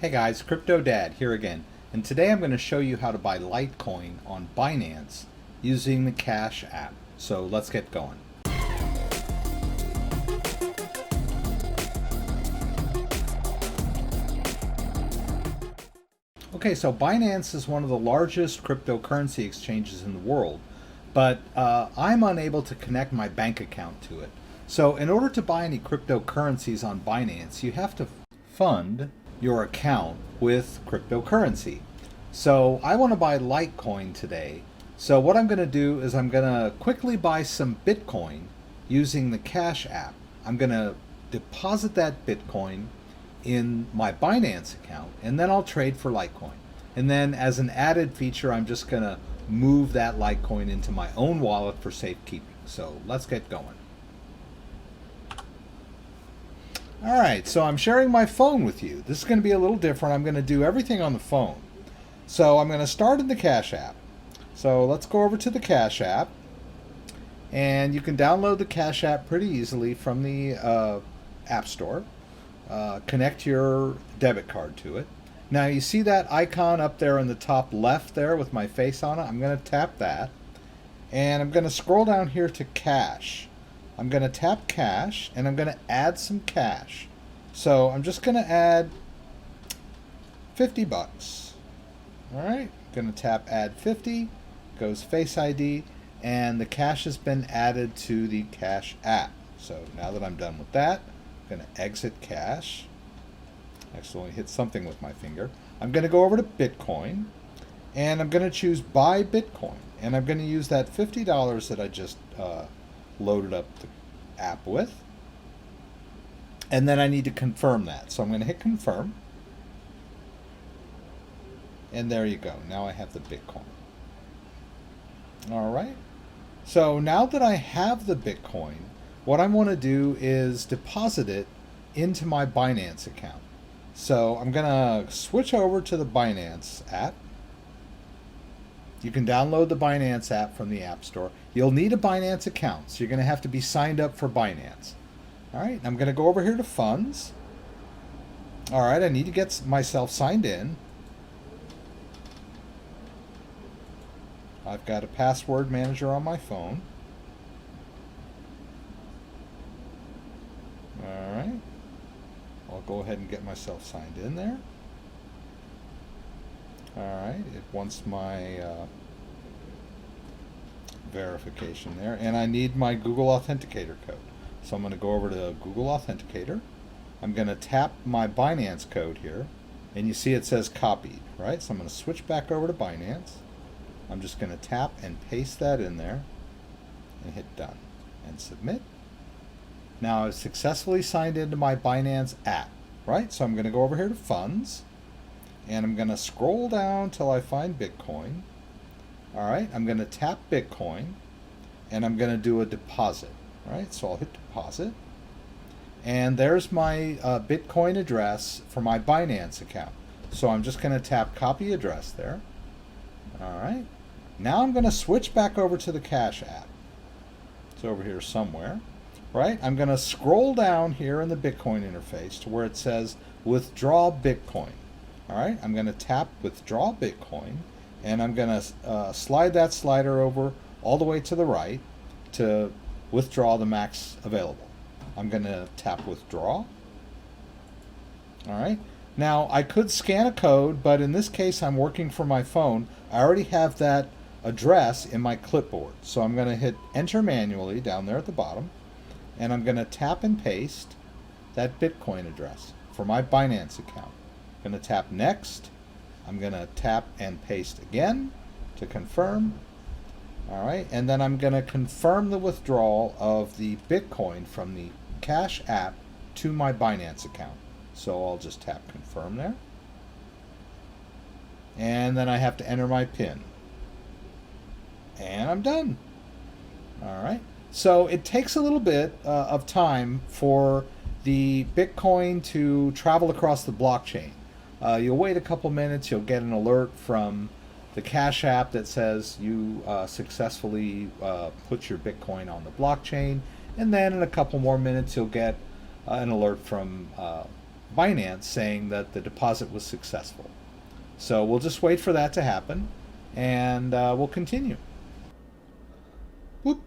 Hey guys, CryptoDad here again, and today I'm going to show you how to buy Litecoin on Binance using the Cash app. So let's get going. Okay, so Binance is one of the largest cryptocurrency exchanges in the world, but I'm unable to connect my bank account to it. So in order to buy any cryptocurrencies on Binance, you have to fund your account with cryptocurrency. So I want to buy Litecoin today. So what I'm going to do is I'm going to quickly buy some Bitcoin using the Cash app. I'm going to deposit that Bitcoin in my Binance account, and then I'll trade for Litecoin. And then as an added feature, I'm just going to move that Litecoin into my own wallet for safekeeping. So let's get going. All right, so I'm sharing my phone with you. This is going to be a little different. I'm going to do everything on the phone. So I'm going to start in the Cash app. So let's go over to the Cash app. And you can download the Cash app pretty easily from the App Store. Connect your debit card to it. Now you see that icon up there in the top left there with my face on it? I'm going to tap that. And I'm going to scroll down here to Cash. I'm going to tap Cash, and I'm going to add some cash. So I'm just going to add 50 bucks. All right, I'm going to tap Add 50, goes Face ID, and the cash has been added to the Cash app. So now that I'm done with that, I'm going to exit Cash. I accidentally hit something with my finger. I'm going to go over to Bitcoin, and I'm going to choose Buy Bitcoin. And I'm going to use that $50 that I just loaded up the app with, and then I need to confirm that, so I'm going to hit confirm, and there you go. Now I have the Bitcoin. All right, so now that I have the Bitcoin, what I want to do is deposit it into my Binance account. So I'm going to switch over to the Binance app. You can download the Binance app from the App Store. You'll need a Binance account, so you're going to have to be signed up for Binance. All right, I'm going to go over here to Funds. All right, I need to get myself signed in. I've got a password manager on my phone. All right, I'll go ahead and get myself signed in there. All right, it wants my verification there, and I need my Google Authenticator code. So I'm going to go over to Google Authenticator. I'm going to tap my Binance code here, and you see it says copied, right? So I'm going to switch back over to Binance. I'm just going to tap and paste that in there and hit done and submit. Now I've successfully signed into my Binance app, right? So I'm going to go over here to Funds. And I'm going to scroll down till I find Bitcoin. All right, I'm going to tap Bitcoin, and I'm going to do a deposit. All right, so I'll hit deposit. And there's my Bitcoin address for my Binance account. So I'm just going to tap copy address there. All right, now I'm going to switch back over to the Cash app. It's over here somewhere. Right, I'm going to scroll down here in the Bitcoin interface to where it says withdraw Bitcoin. All right, I'm going to tap Withdraw Bitcoin, and I'm going to slide that slider over all the way to the right to withdraw the max available. I'm going to tap Withdraw. All right, now I could scan a code, but in this case I'm working from my phone. I already have that address in my clipboard, so I'm going to hit Enter manually down there at the bottom, and I'm going to tap and paste that Bitcoin address for my Binance account. I'm going to tap Next. I'm going to tap and paste again to confirm. All right, and then I'm going to confirm the withdrawal of the Bitcoin from the Cash app to my Binance account. So I'll just tap confirm there. And then I have to enter my PIN. And I'm done. All right, so it takes a little bit of time for the Bitcoin to travel across the blockchain. You'll wait a couple minutes, you'll get an alert from the Cash app that says you successfully put your Bitcoin on the blockchain, and then in a couple more minutes you'll get an alert from Binance saying that the deposit was successful. So we'll just wait for that to happen, and we'll continue. Whoop.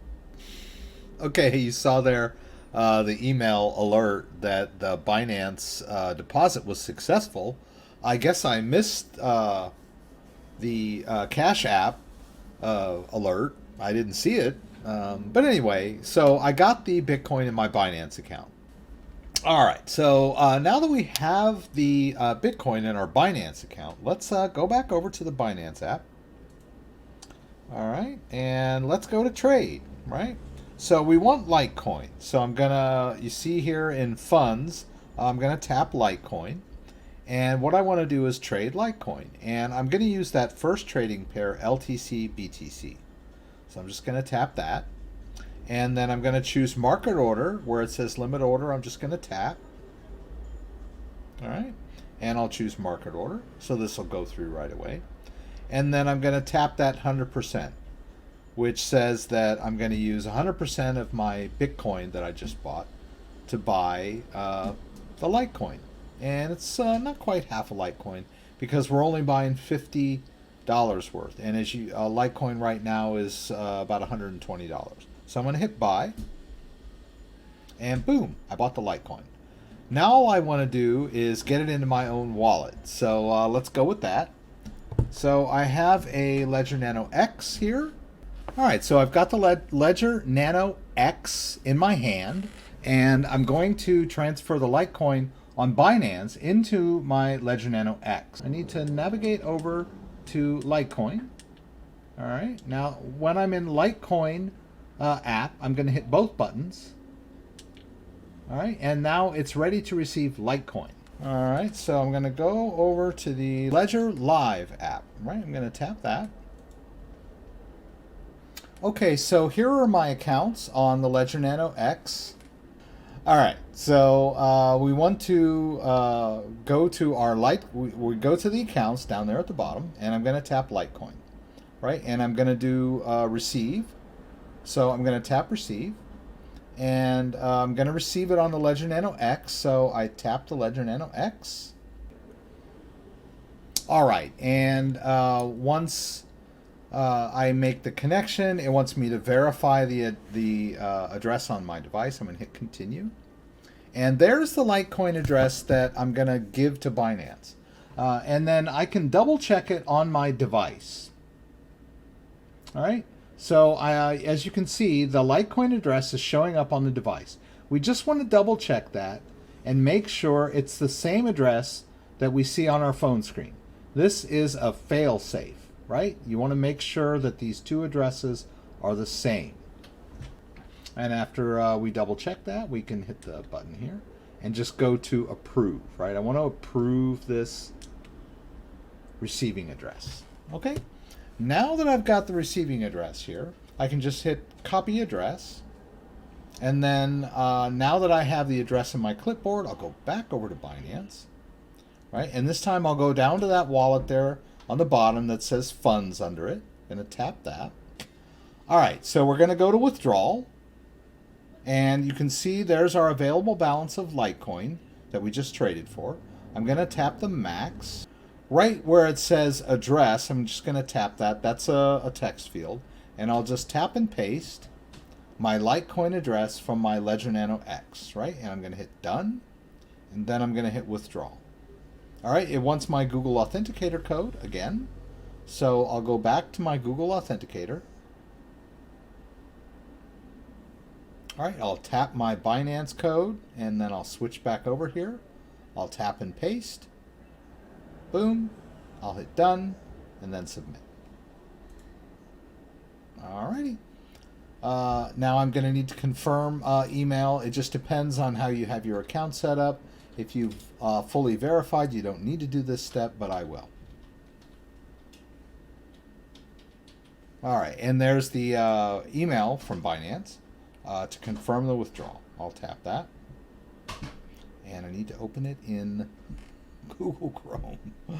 Okay, you saw there the email alert that the Binance deposit was successful. I guess I missed the Cash App alert. I didn't see it. But anyway, so I got the Bitcoin in my Binance account. All right, so now that we have the Bitcoin in our Binance account, let's go back over to the Binance app. All right, and let's go to trade, right? So we want Litecoin. So I'm gonna, you see here in funds, I'm gonna tap Litecoin. And what I want to do is trade Litecoin. And I'm gonna use that first trading pair, LTC BTC. So I'm just gonna tap that. And then I'm going to choose market order where it says limit order. I'm just going to tap. All right. And I'll choose market order. So this will go through right away. And then I'm going to tap that 100%, which says that I'm going to use 100% of my Bitcoin that I just bought to buy the Litecoin. And it's not quite half a Litecoin because we're only buying $50 worth. And as you, Litecoin right now is about $120. So I'm going to hit buy, and boom, I bought the Litecoin. Now all I want to do is get it into my own wallet. So let's go with that. So I have a Ledger Nano X here. All right, so I've got the Ledger Nano X in my hand, and I'm going to transfer the Litecoin on Binance into my Ledger Nano X. I need to navigate over to Litecoin. All right, now when I'm in Litecoin app, I'm going to hit both buttons. All right, and now it's ready to receive Litecoin. All right, so I'm going to go over to the Ledger Live app. Right, I'm going to tap that. Okay, so here are my accounts on the Ledger Nano X. All right, so we want to go to our we go to the accounts down there at the bottom, and I'm going to tap Litecoin. Right, and I'm going to do receive. So I'm going to tap receive, and I'm going to receive it on the Ledger Nano X. So I tap the Ledger Nano X. All right, and once I make the connection, it wants me to verify the address on my device. I'm going to hit continue. And there's the Litecoin address that I'm going to give to Binance. And then I can double check it on my device. All right. So as you can see, the Litecoin address is showing up on the device. We just want to double check that and make sure it's the same address that we see on our phone screen. This is a fail-safe, right? You want to make sure that these two addresses are the same. And after we double check that, we can hit the button here and just go to approve, right? I want to approve this receiving address. Okay. Now that I've got the receiving address here, I can just hit copy address. And then now that I have the address in my clipboard, I'll go back over to Binance. Right? And this time I'll go down to that wallet there on the bottom that says funds under it. I'm going to tap that. All right, so we're going to go to withdrawal. And you can see there's our available balance of Litecoin that we just traded for. I'm going to tap the max. Right where it says address, I'm just going to tap that. That's a text field. And I'll just tap and paste my Litecoin address from my Ledger Nano X, right? And I'm going to hit done. And then I'm going to hit withdrawal. All right, it wants my Google Authenticator code again. So I'll go back to my Google Authenticator. All right, I'll tap my Binance code, and then I'll switch back over here. I'll tap and paste. Boom. I'll hit done, and then submit. All righty. Now I'm going to need to confirm email. It just depends on how you have your account set up. If you've fully verified, you don't need to do this step, but I will. All right, and there's the email from Binance to confirm the withdrawal. I'll tap that. And I need to open it in Google Chrome. All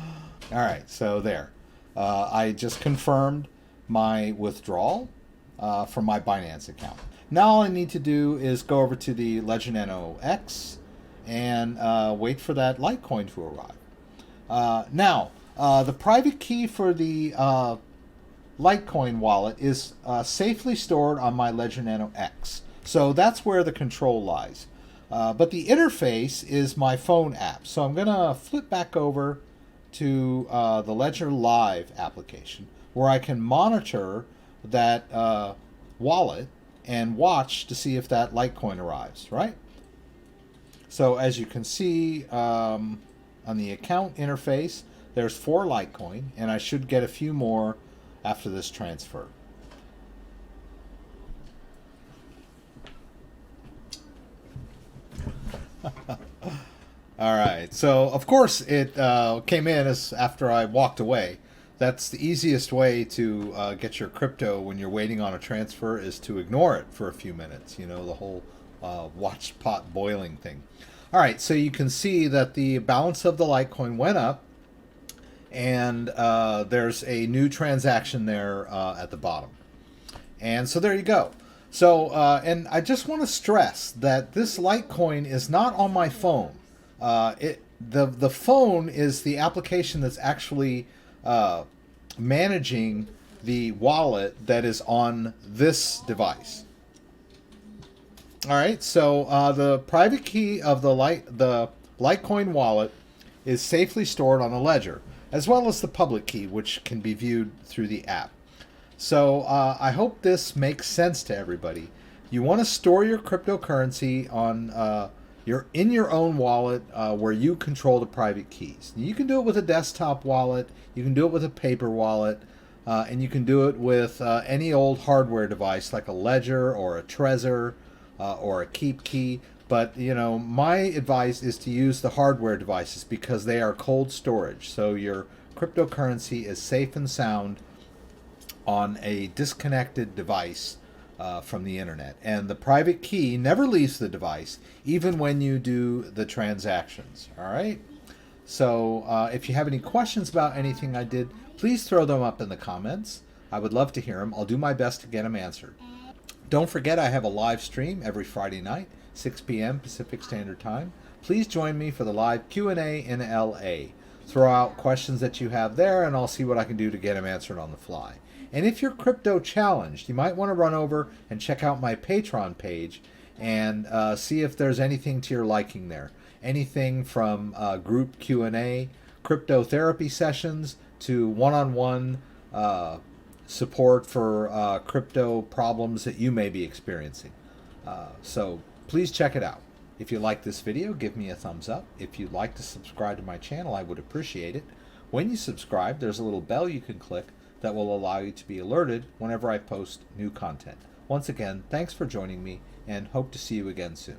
right, so there. I just confirmed my withdrawal from my Binance account. Now all I need to do is go over to the Ledger Nano X, and wait for that Litecoin to arrive. Now, the private key for the Litecoin wallet is safely stored on my Ledger Nano X. So that's where the control lies. But the interface is my phone app. So I'm going to flip back over to the Ledger Live application, where I can monitor that wallet and watch to see if that Litecoin arrives, right? So as you can see on the account interface, there's 4 Litecoin, and I should get a few more after this transfer. All right, so of course it came in as after I walked away. That's the easiest way to get your crypto when you're waiting on a transfer, is to ignore it for a few minutes. You know, the whole watch pot boiling thing. All right, so you can see that the balance of the Litecoin went up, and there's a new transaction there at the bottom. And so there you go. So, and I just want to stress that this Litecoin is not on my phone. The phone is the application that's actually managing the wallet that is on this device. All right, so the private key of the Litecoin wallet is safely stored on a ledger, as well as the public key, which can be viewed through the app. So I hope this makes sense to everybody. You want to store your cryptocurrency on in your own wallet where you control the private keys. You can do it with a desktop wallet, you can do it with a paper wallet, and you can do it with any old hardware device like a Ledger or a Trezor or a Keep Key. But you know, my advice is to use the hardware devices because they are cold storage. So your cryptocurrency is safe and sound on a disconnected device from the internet. And the private key never leaves the device, even when you do the transactions. All right? So if you have any questions about anything I did, please throw them up in the comments. I would love to hear them. I'll do my best to get them answered. Don't forget, I have a live stream every Friday night, 6 p.m. Pacific Standard Time. Please join me for the live Q&A in LA. Throw out questions that you have there, and I'll see what I can do to get them answered on the fly. And if you're crypto challenged, you might want to run over and check out my Patreon page and see if there's anything to your liking there. Anything from group Q&A, crypto therapy sessions, to one-on-one support for crypto problems that you may be experiencing. So please check it out. If you like this video, give me a thumbs up. If you'd like to subscribe to my channel, I would appreciate it. When you subscribe, there's a little bell you can click that will allow you to be alerted whenever I post new content. Once again, thanks for joining me, and hope to see you again soon.